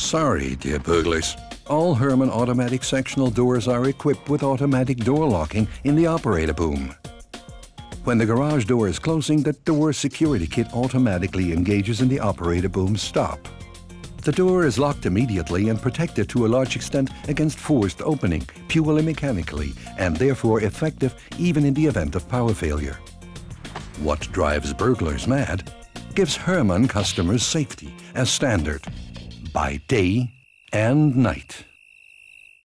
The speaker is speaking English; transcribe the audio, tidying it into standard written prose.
Sorry, dear burglars. All Horman automatic sectional doors are equipped with automatic door locking in the operator boom. When the garage door is closing, the door security kit automatically engages in the operator boom stop. The door is locked immediately and protected to a large extent against forced opening, purely mechanically, and therefore effective even in the event of power failure. What drives burglars mad gives Horman customers safety as standard, by day and night.